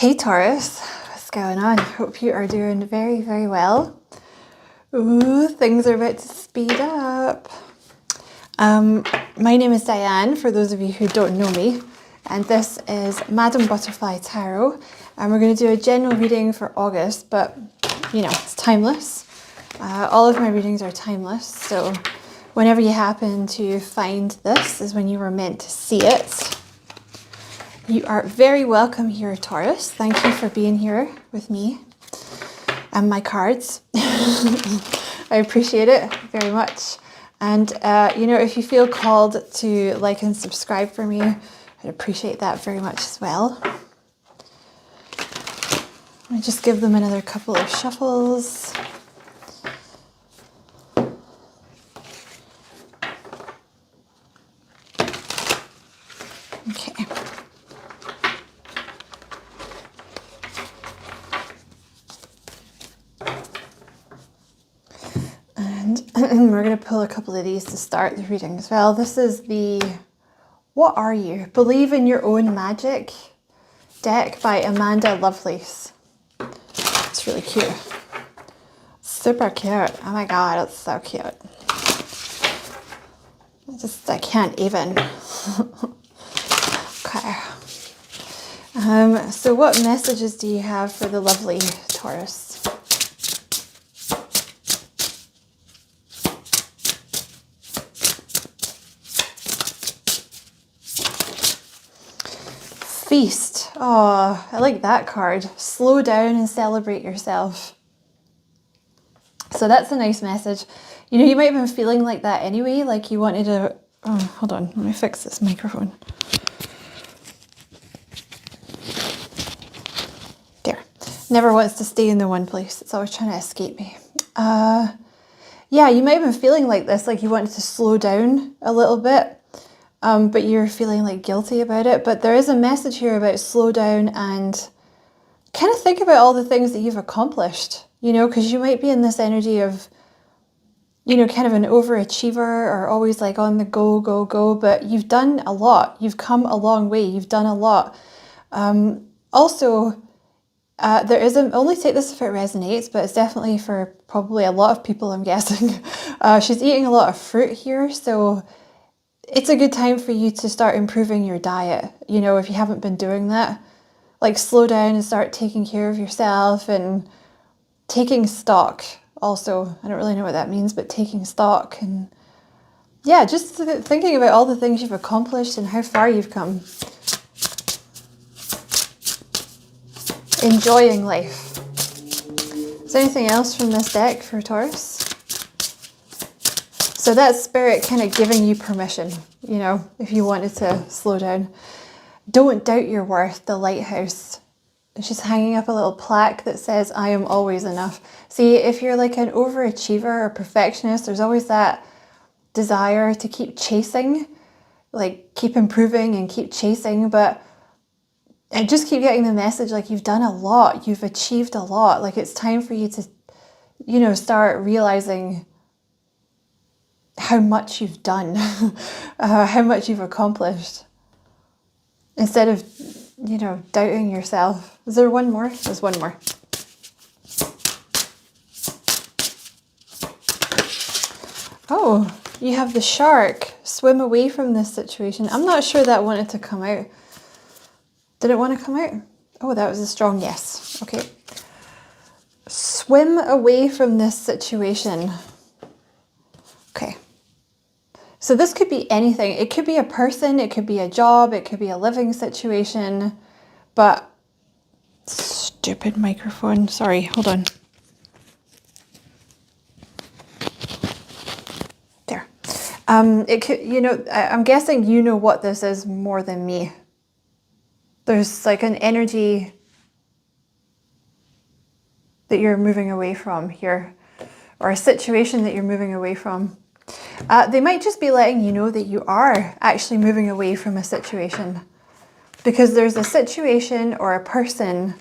Hey Taurus, what's going on? Hope you are doing very, very well. Ooh, things are about to speed up. My name is Diane, for those of you who don't know me, and this is Madam Butterfly Tarot, and we're going to do a general reading for August, but you know, it's timeless. All of my readings are timeless, so whenever you happen to find this is when you were meant to see it. You are very welcome here, Taurus. Thank you for being here with me and my cards. I appreciate it very much. And, you know, if you feel called to like and subscribe for me, I'd appreciate that very much as well. Let me just give them another couple of shuffles. Okay. And we're going to pull a couple of these to start the reading as well. This is the What Are You? Believe in Your Own Magic deck by Amanda Lovelace. It's really cute. Super cute. Oh my god, it's so cute. I can't even. Okay. So what messages do you have for the lovely Taurus? Feast. Oh, I like that card. Slow down and celebrate yourself. So that's a nice message. You know, you might have been feeling like that anyway, like you wanted to... Oh, hold on. Let me fix this microphone. There. Never wants to stay in the one place. It's always trying to escape me. Yeah, you might have been feeling like this, like you wanted to slow down a little bit. But you're feeling like guilty about it. But there is a message here about slow down and kind of think about all the things that you've accomplished, you know, because you might be in this energy of, you know, kind of an overachiever or always like on the go, go, go. But you've done a lot. You've come a long way. You've done a lot. Also, there is only take this if it resonates, but it's definitely for probably a lot of people, I'm guessing. She's eating a lot of fruit here. So it's a good time for you to start improving your diet. You know, if you haven't been doing that, like slow down and start taking care of yourself and taking stock. Also, I don't really know what that means, but taking stock and yeah, just thinking about all the things you've accomplished and how far you've come. Enjoying life. Is there anything else from this deck for Taurus? So that's Spirit kind of giving you permission, you know, if you wanted to slow down. Don't doubt your worth, the lighthouse. She's hanging up a little plaque that says, I am always enough. See, if you're like an overachiever or perfectionist, there's always that desire to keep chasing, like keep improving and keep chasing. But I just keep getting the message, like you've done a lot, you've achieved a lot. Like it's time for you to, you know, start realizing how much you've done, how much you've accomplished, instead of, you know, doubting yourself. Is there one more? There's one more. Oh, you have the shark. Swim away from this situation. I'm not sure that wanted to come out. Did it want to come out? Oh, that was a strong yes. Okay. Swim away from this situation. Okay. So this could be anything. It could be a person, it could be a job, it could be a living situation, but stupid microphone. Sorry, hold on. There. It could, you know, I'm guessing you know what this is more than me. There's like an energy that you're moving away from here, or a situation that you're moving away from. They might just be letting you know that you are actually moving away from a situation, because there's a situation or a person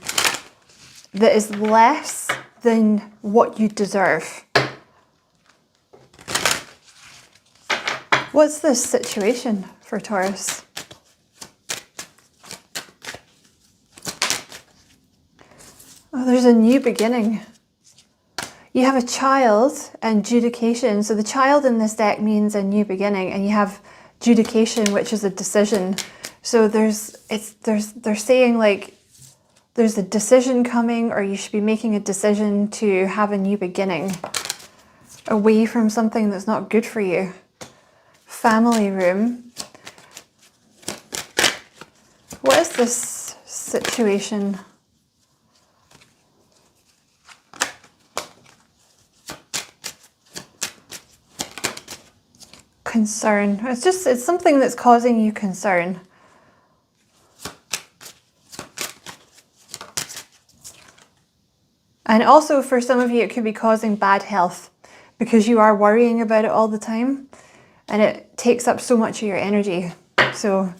that is less than what you deserve. What's this situation for Taurus? there's a new beginning. You have a child and judication. So the child in this deck means a new beginning, and you have judication, which is a decision. So they're saying like there's a decision coming, or you should be making a decision to have a new beginning away from something that's not good for you. Family room. What is this situation? Concern. It's something that's causing you concern. And also for some of you, it could be causing bad health because you are worrying about it all the time and it takes up so much of your energy. So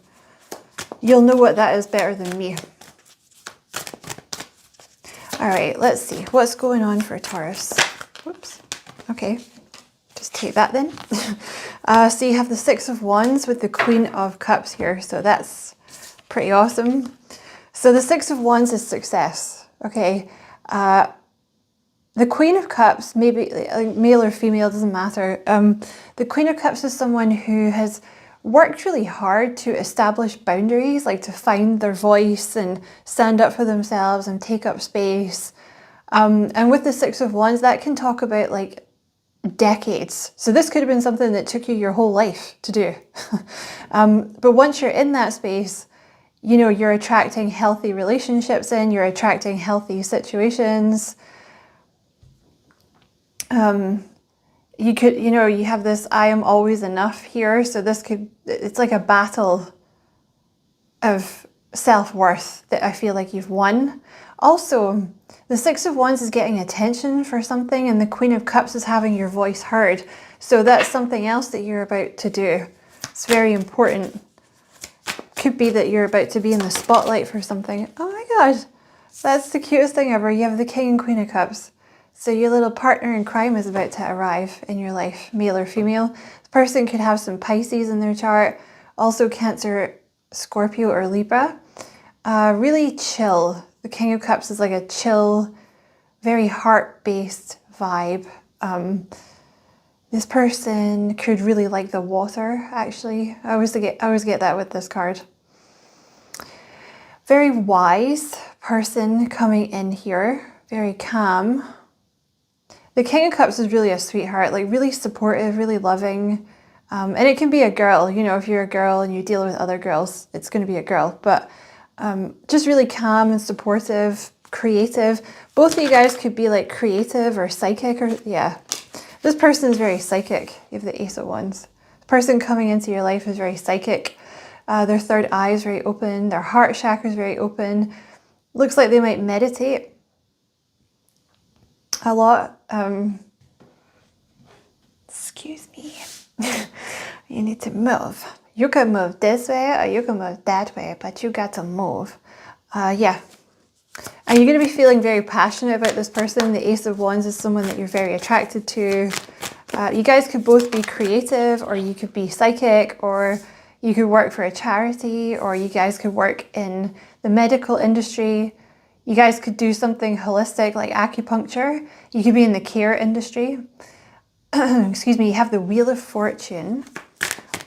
you'll know what that is better than me. All right, let's see what's going on for Taurus. Whoops. Okay, just take that then. So you have the Six of Wands with the Queen of Cups here. So that's pretty awesome. So the Six of Wands is success. Okay. The Queen of Cups, maybe like male or female, doesn't matter. The Queen of Cups is someone who has worked really hard to establish boundaries, like to find their voice and stand up for themselves and take up space. And with the Six of Wands, that can talk about like decades. So this could have been something that took you your whole life to do. But once you're in that space, you know, you're attracting healthy relationships in, you're attracting healthy situations. You could, you know, you have this I am always enough here. So this could, it's like a battle of self-worth that I feel like you've won. Also, the Six of Wands is getting attention for something, and the Queen of Cups is having your voice heard. So that's something else that you're about to do. It's very important. Could be that you're about to be in the spotlight for something. Oh my God, that's the cutest thing ever. You have the King and Queen of Cups. So your little partner in crime is about to arrive in your life, male or female. This person could have some Pisces in their chart, also Cancer, Scorpio, or Libra. Really chill. The King of Cups is like a chill, very heart-based vibe. This person could really like the water, actually. I always get that with this card. Very wise person coming in here, very calm. The King of Cups is really a sweetheart, like really supportive, really loving. And it can be a girl, you know, if you're a girl and you deal with other girls, it's going to be a girl. But just really calm and supportive, creative. Both of you guys could be like creative or psychic, or yeah. This person is very psychic. You have the Ace of Wands. The person coming into your life is very psychic. Their third eye is very open. Their heart chakra is very open. Looks like they might meditate a lot. Excuse me. You need to move. You can move this way or you can move that way, but you got to move. Yeah. And you're going to be feeling very passionate about this person. The Ace of Wands is someone that you're very attracted to. You guys could both be creative, or you could be psychic, or you could work for a charity, or you guys could work in the medical industry. You guys could do something holistic like acupuncture. You could be in the care industry. Excuse me, you have the Wheel of Fortune.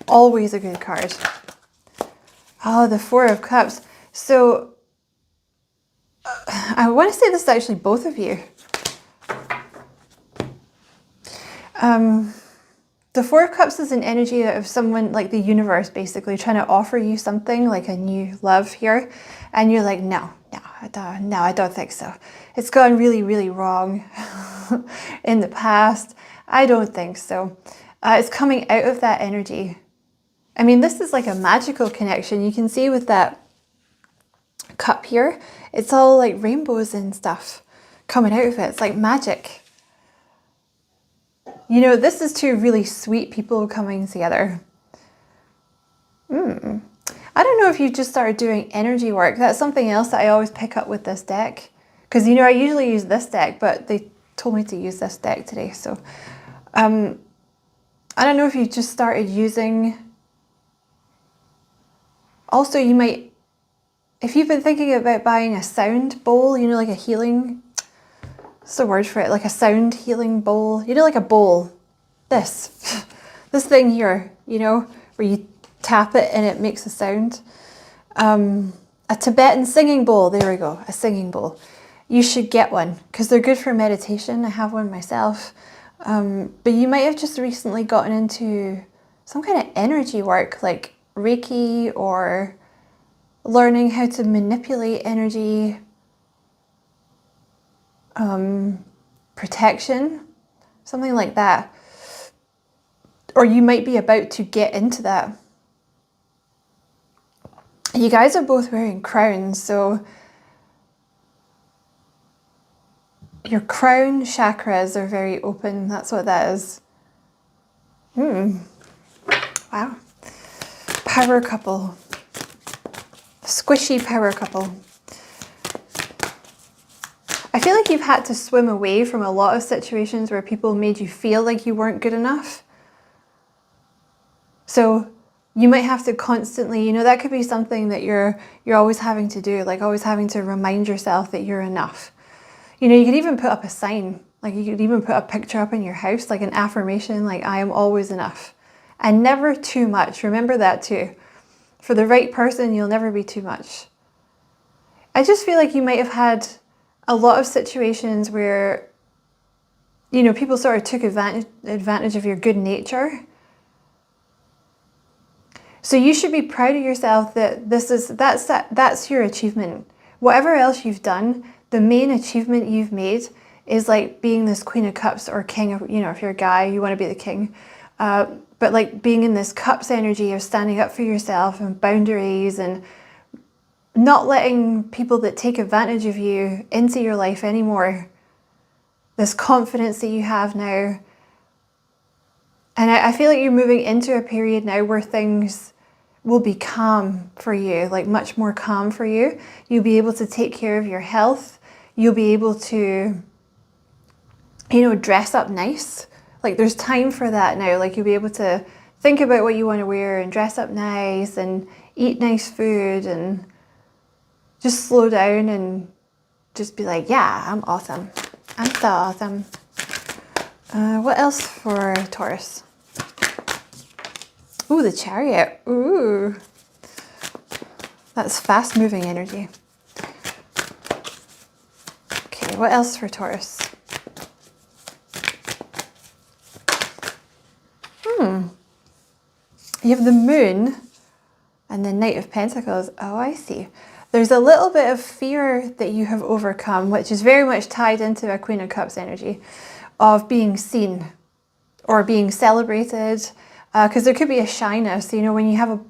Always a good card. Oh, the Four of Cups. So I want to say this is actually both of you. The Four of Cups is an energy of someone like the universe basically trying to offer you something like a new love here. And you're like, no, I don't think so. It's gone really, really wrong in the past. I don't think so. It's coming out of that energy. I mean, this is like a magical connection. You can see with that cup here, it's all like rainbows and stuff coming out of it. It's like magic. You know, this is two really sweet people coming together. I don't know if you've just started doing energy work. That's something else that I always pick up with this deck. Because, you know, I usually use this deck, but they told me to use this deck today. So, I don't know if you just started using... Also, you might... If you've been thinking about buying a sound bowl, you know, like a healing what's the word for it? Like a sound healing bowl. You know, like a bowl. This thing here, you know, where you tap it and it makes a sound. A Tibetan singing bowl. There we go. A singing bowl. You should get one because they're good for meditation. I have one myself. But you might have just recently gotten into some kind of energy work like Reiki or learning how to manipulate energy, protection, something like that. Or you might be about to get into that. You guys are both wearing crowns, so your crown chakras are very open. That's what that is. Wow. Power couple. Squishy power couple. I feel like you've had to swim away from a lot of situations where people made you feel like you weren't good enough. So you might have to constantly, you know, that could be something that you're always having to do, like always having to remind yourself that you're enough. You know, you could even put up a sign, like you could even put a picture up in your house, like an affirmation, like I am always enough. And never too much. Remember that too. For the right person, you'll never be too much. I just feel like you might have had a lot of situations where, you know, people sort of took advantage of your good nature. So you should be proud of yourself that that's your achievement. Whatever else you've done, the main achievement you've made is like being this Queen of Cups or King of, you know, if you're a guy, you want to be the king. But like being in this Cups energy of standing up for yourself and boundaries and not letting people that take advantage of you into your life anymore. This confidence that you have now. And I feel like you're moving into a period now where things will be calm for you, like much more calm for you. You'll be able to take care of your health. You'll be able to, you know, dress up nice. Like there's time for that now. Like you'll be able to think about what you want to wear and dress up nice and eat nice food and just slow down and just be like, yeah, I'm awesome. I'm so awesome. What else for Taurus? Ooh, the Chariot. Ooh. That's fast moving energy. Okay, what else for Taurus? You have the Moon and the Knight of Pentacles. Oh, I see. There's a little bit of fear that you have overcome, which is very much tied into a Queen of Cups energy of being seen or being celebrated. Because there could be a shyness, you know, when you have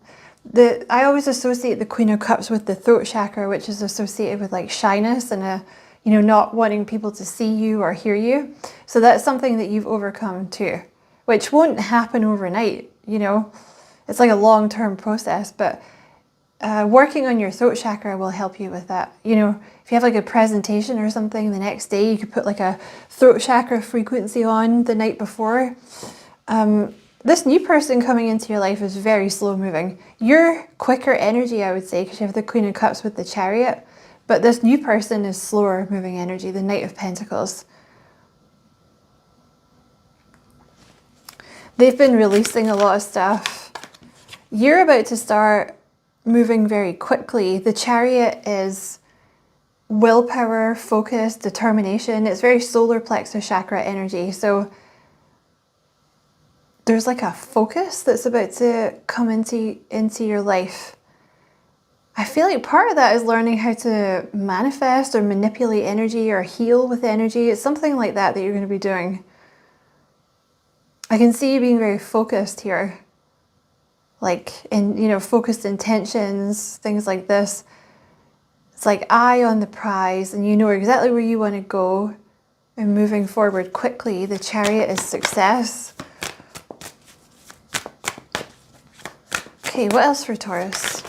I always associate the Queen of Cups with the throat chakra, which is associated with like shyness and you know, not wanting people to see you or hear you. So that's something that you've overcome too, which won't happen overnight, you know. It's like a long-term process, but working on your throat chakra will help you with that. You know, if you have like a presentation or something the next day, you could put like a throat chakra frequency on the night before. This new person coming into your life is very slow moving. You're quicker energy, I would say, because you have the Queen of Cups with the Chariot. But this new person is slower moving energy, the Knight of Pentacles. They've been releasing a lot of stuff. You're about to start moving very quickly. The Chariot is willpower, focus, determination. It's very solar plexus chakra energy. So there's like a focus that's about to come into your life. I feel like part of that is learning how to manifest or manipulate energy or heal with energy. It's something like that you're going to be doing. I can see you being very focused here. Like in, you know, focused intentions, things like this. It's like eye on the prize and you know exactly where you want to go and moving forward quickly. The Chariot is success. Okay, what else for Taurus?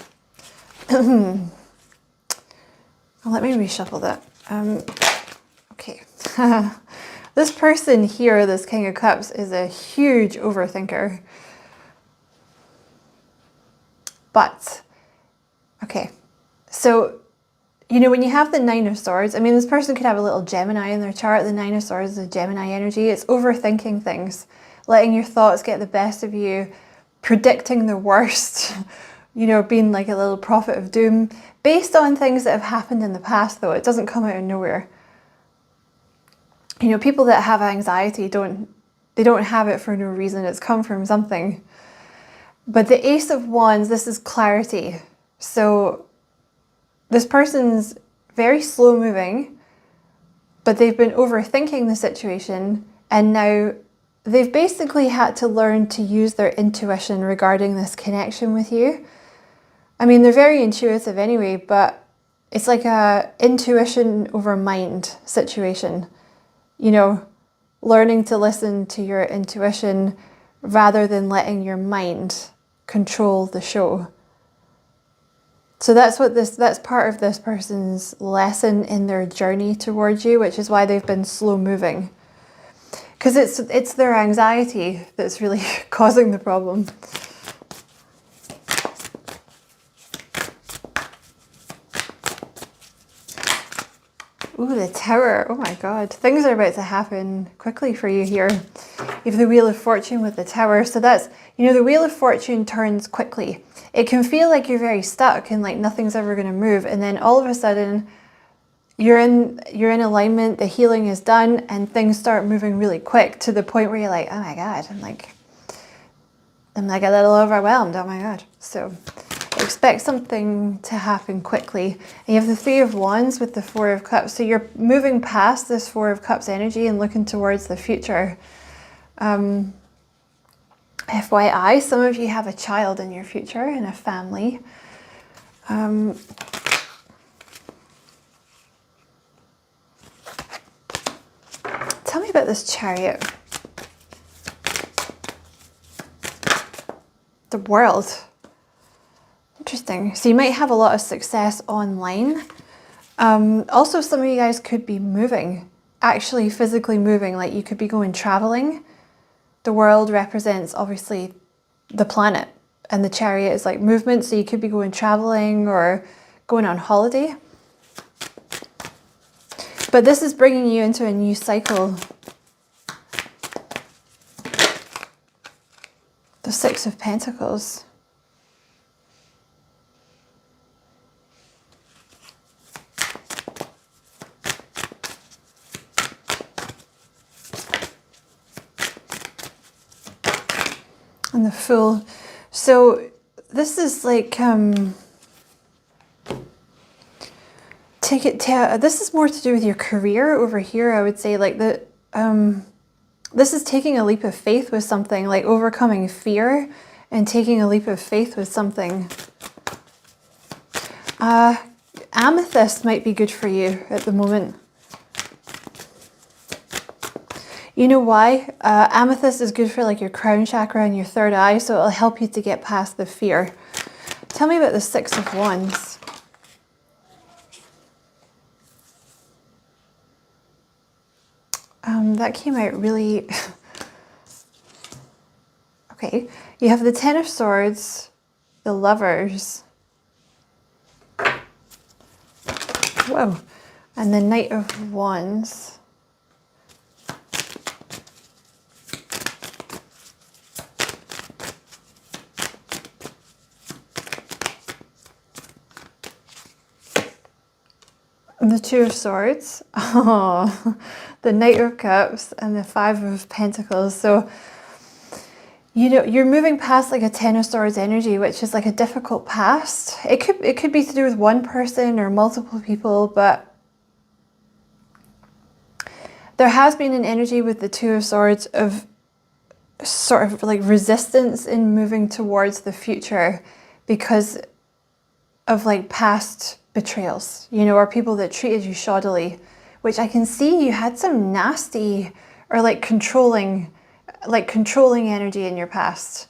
Well, let me reshuffle that. Okay. This person here, this King of Cups, is a huge overthinker. But, okay, so you know, when you have the Nine of Swords, I mean, this person could have a little Gemini in their chart. The Nine of Swords is a Gemini energy. It's overthinking things, letting your thoughts get the best of you, predicting the worst, you know, being like a little prophet of doom, based on things that have happened in the past, though. It doesn't come out of nowhere. You know, people that have anxiety don't have it for no reason. It's come from something. But the Ace of Wands, this is clarity. So this person's very slow moving, but they've been overthinking the situation, and now they've basically had to learn to use their intuition regarding this connection with you. I mean, they're very intuitive anyway, but it's like a intuition over mind situation. You know, learning to listen to your intuition rather than letting your mind control the show. So that's part of this person's lesson in their journey towards you, which is why they've been slow moving. Because it's their anxiety that's really causing the problem. Ooh, the Tower. Oh my God. Things are about to happen quickly for you here. You have the Wheel of Fortune with the Tower. So that's, you know, the Wheel of Fortune turns quickly. It can feel like you're very stuck and like nothing's ever going to move. And then all of a sudden, you're in alignment, the healing is done, and things start moving really quick to the point where you're like, oh my God, I'm like a little overwhelmed. Oh my God. So expect something to happen quickly. And you have the Three of Wands with the Four of Cups. So you're moving past this Four of Cups energy and looking towards the future. FYI, some of you have a child in your future and a family. Tell me about this Chariot. The World. Interesting. So you might have a lot of success online. Also, some of you guys could be moving, actually physically moving, like you could be going traveling. The World represents obviously the planet, and the Chariot is like movement. So you could be going traveling or going on holiday. But this is bringing you into a new cycle. The Six of Pentacles. And the Fool. So this is like this is more to do with your career over here. I would say like this is taking a leap of faith with something, like overcoming fear and taking a leap of faith with something. Amethyst might be good for you at the moment. You know why? Amethyst is good for like your crown chakra and your third eye, so it'll help you to get past the fear. Tell me about the Six of Wands. That came out really... Okay, you have the Ten of Swords, the Lovers. Whoa. And the Knight of Wands. The Two of Swords, oh, the Knight of Cups, and the Five of Pentacles. So, you know, you're moving past like a Ten of Swords energy, which is like a difficult past. It could be to do with one person or multiple people, but there has been an energy with the Two of Swords of sort of like resistance in moving towards the future because of like past betrayals, you know, or people that treated you shoddily, which I can see you had some nasty or like controlling energy in your past.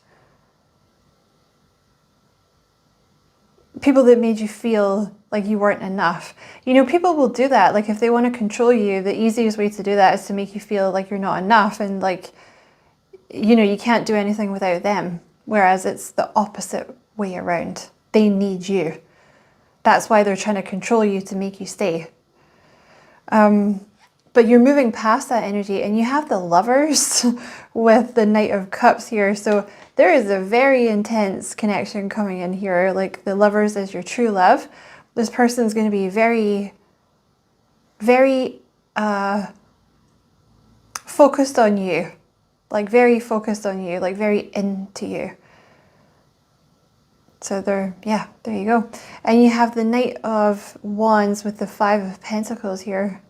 People that made you feel like you weren't enough. You know, people will do that. Like if they want to control you, the easiest way to do that is to make you feel like you're not enough and like, you know, you can't do anything without them. Whereas it's the opposite way around. They need you. That's why they're trying to control you to make you stay. But you're moving past that energy, and you have the Lovers with the Knight of Cups here. So there is a very intense connection coming in here. Like the Lovers is your true love. This person's going to be very, very focused on you. Like very focused on you, like very into you. So there you go. And you have the Knight of Wands with the Five of Pentacles here.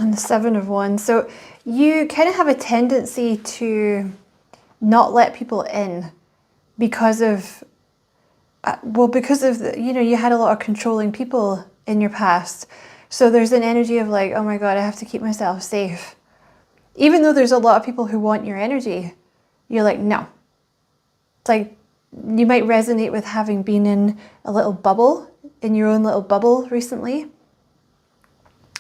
And the Seven of Wands. So you kind of have a tendency to not let people in because of, you had a lot of controlling people in your past. So there's an energy of like, oh my God, I have to keep myself safe. Even though there's a lot of people who want your energy, you're like, no. It's like, you might resonate with having been in a little bubble, in your own little bubble recently.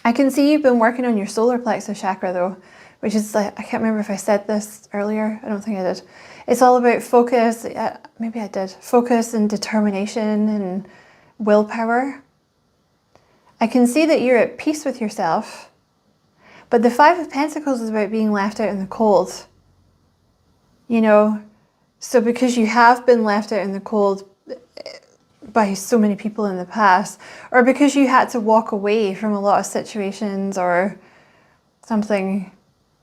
I can see you've been working on your solar plexus chakra though, which is like, I can't remember if I said this earlier. I don't think I did. It's all about focus. Maybe I did. Focus and determination and willpower. I can see that you're at peace with yourself, but the Five of Pentacles is about being left out in the cold. You know, so because you have been left out in the cold by so many people in the past, or because you had to walk away from a lot of situations or something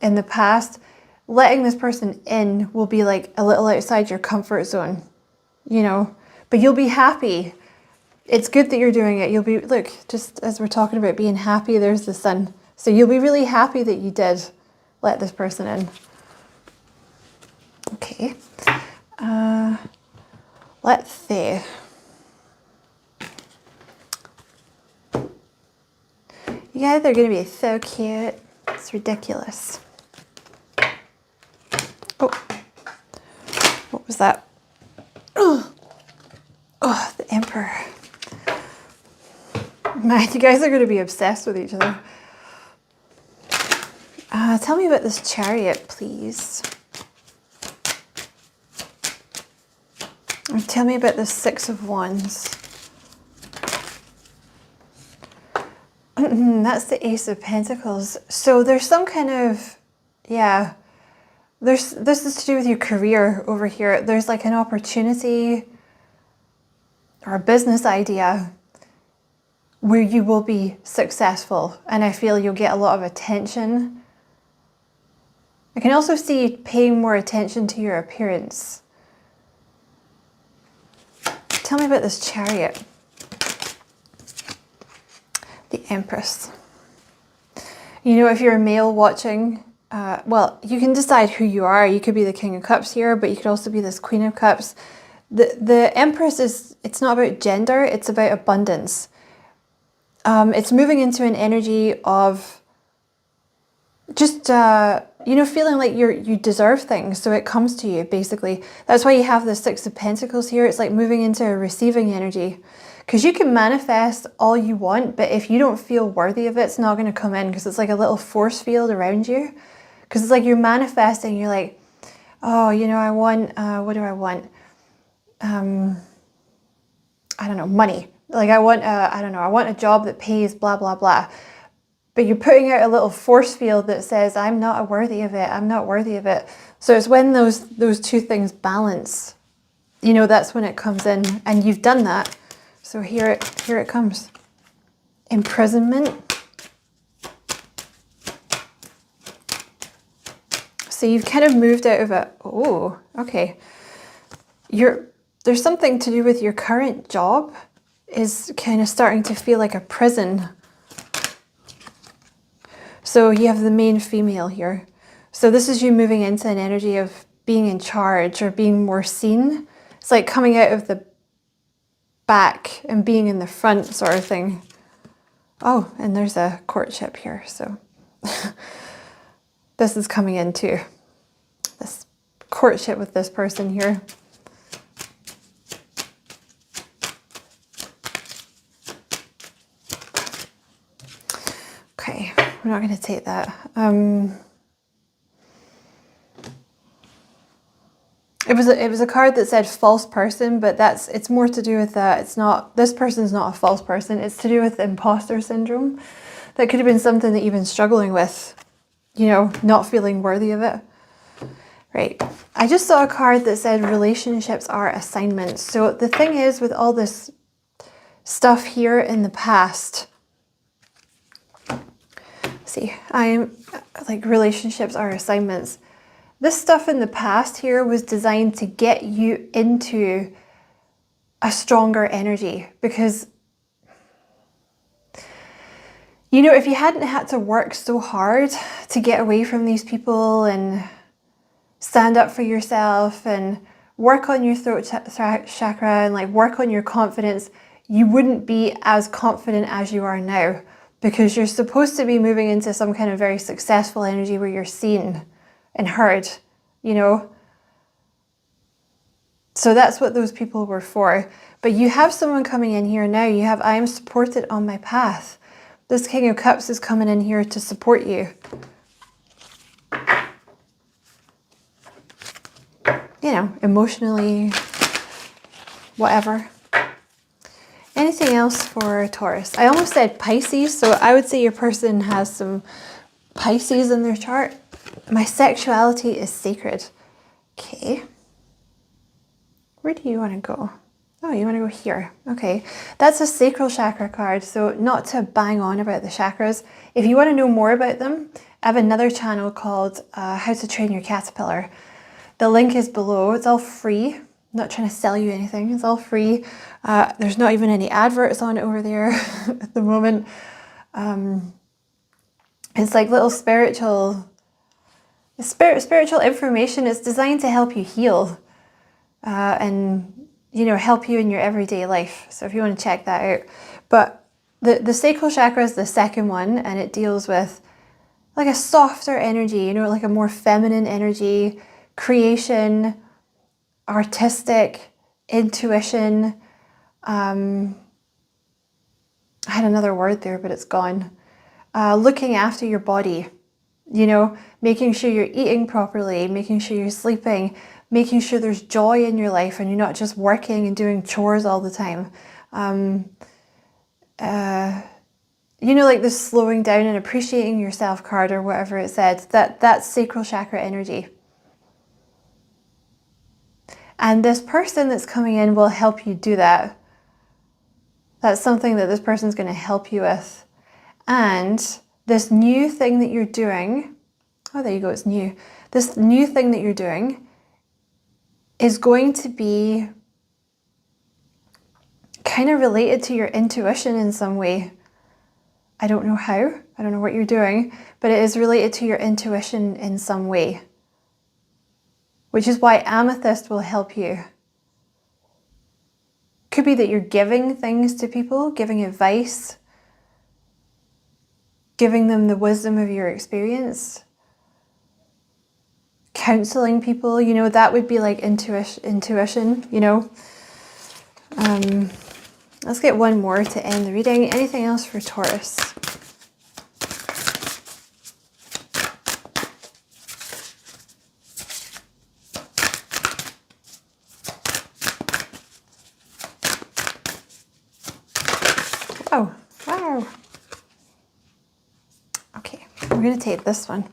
in the past, letting this person in will be like a little outside your comfort zone, you know, but you'll be happy. It's good that you're doing it. You'll be, look, just as we're talking about being happy, there's the sun. So you'll be really happy that you did let this person in. Okay. Let's see. You guys are going to be so cute. It's ridiculous. Oh, what was that? Oh, the Emperor. Man, you guys are going to be obsessed with each other. Tell me about this Chariot, please. And tell me about the Six of Wands. That's the Ace of Pentacles. So there's some kind of, this is to do with your career over here. There's like an opportunity or a business idea where you will be successful. And I feel you'll get a lot of attention. I can also see you paying more attention to your appearance. Tell me about this Chariot. The Empress. You know, if you're a male watching, well, you can decide who you are. You could be the King of Cups here, but you could also be this Queen of Cups. The Empress it's not about gender, it's about abundance. It's moving into an energy of just, feeling like you deserve things, so it comes to you, basically. That's why you have the Six of Pentacles here. It's like moving into a receiving energy. Because you can manifest all you want, but if you don't feel worthy of it, it's not going to come in, because it's like a little force field around you. Because it's like you're manifesting, you're like, oh, I want, what do I want? I don't know, money. Like I want, I want a job that pays blah, blah, blah. But you're putting out a little force field that says, I'm not worthy of it. I'm not worthy of it. So it's when those two things balance, that's when it comes in, and you've done that. So here it comes. Imprisonment. So you've kind of moved out of it. Oh, okay. There's something to do with your current job is kind of starting to feel like a prison. So you have the main female here. So this is you moving into an energy of being in charge or being more seen. It's like coming out of the back and being in the front sort of thing. Oh, and there's a courtship here. So this is coming in too. This courtship with this person here. we're not going to take that. It was a card that said false person, but it's more to do with that. It's not, this person's not a false person. It's to do with imposter syndrome. That could have been something that you've been struggling with, you know, not feeling worthy of it. Right. I just saw a card that said relationships are assignments. So the thing is, with all this stuff here in the past, see, I'm like, relationships are assignments. This stuff in the past here was designed to get you into a stronger energy, because, you know, if you hadn't had to work so hard to get away from these people and stand up for yourself and work on your throat chakra and like work on your confidence, you wouldn't be as confident as you are now, because you're supposed to be moving into some kind of very successful energy where you're seen and heard, you know. So that's what those people were for. But you have someone coming in here now. You have, I am supported on my path. This King of Cups is coming in here to support you. You know, emotionally, whatever. Anything else for Taurus? I almost said Pisces, so I would say your person has some Pisces in their chart. My sexuality is sacred. Okay. Where do you want to go? Oh, you want to go here. Okay. That's a sacral chakra card, so not to bang on about the chakras. If you want to know more about them, I have another channel called How to Train Your Caterpillar. The link is below. It's all free. I'm not trying to sell you anything. It's all free. There's not even any adverts on it over there at the moment. It's like little spiritual information. It's designed to help you heal and, you know, help you in your everyday life. So if you want to check that out. But the sacral chakra is the second one, and it deals with like a softer energy, you know, like a more feminine energy, creation, artistic, intuition. I had another word there, but it's gone. Looking after your body, you know, making sure you're eating properly, making sure you're sleeping, making sure there's joy in your life and you're not just working and doing chores all the time. You know, like this slowing down and appreciating yourself card or whatever it said, that's sacral chakra energy. And this person that's coming in will help you do that. That's something that this person's going to help you with. And this new thing that you're doing, oh, there you go, it's new. This new thing that you're doing is going to be kind of related to your intuition in some way. I don't know how, I don't know what you're doing, but it is related to your intuition in some way. Which is why amethyst will help you. Could be that you're giving things to people, giving advice, giving them the wisdom of your experience, counseling people, you know, that would be like intuition, you know. Let's get one more to end the reading. Anything else for Taurus? Oh, wow. Okay, we're going to take this one.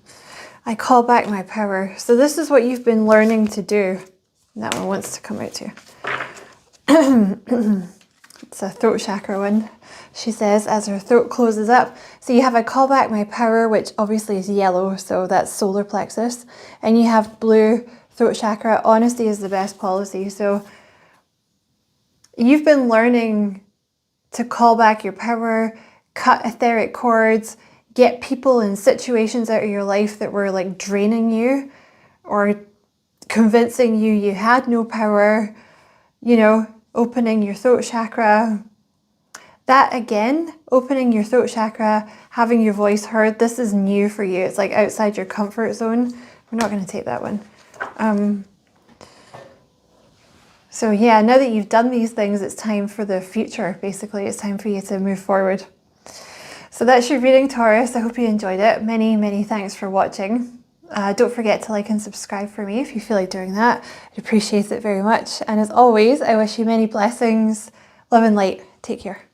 I call back my power. So this is what you've been learning to do. That one wants to come out too. It's a throat chakra one. She says as her throat closes up. So you have I call back my power, which obviously is yellow, so that's solar plexus. And you have blue throat chakra. Honesty is the best policy. So you've been learning to call back your power, cut etheric cords, get people and situations out of your life that were like draining you or convincing you you had no power, you know, opening your throat chakra. That again, opening your throat chakra, having your voice heard, this is new for you. It's like outside your comfort zone. We're not going to take that one. So yeah, now that you've done these things, it's time for the future, basically. It's time for you to move forward. So that's your reading, Taurus. I hope you enjoyed it. Many thanks for watching. Don't forget to like and subscribe for me if you feel like doing that. I'd appreciate it very much. And as always, I wish you many blessings, love and light. Take care.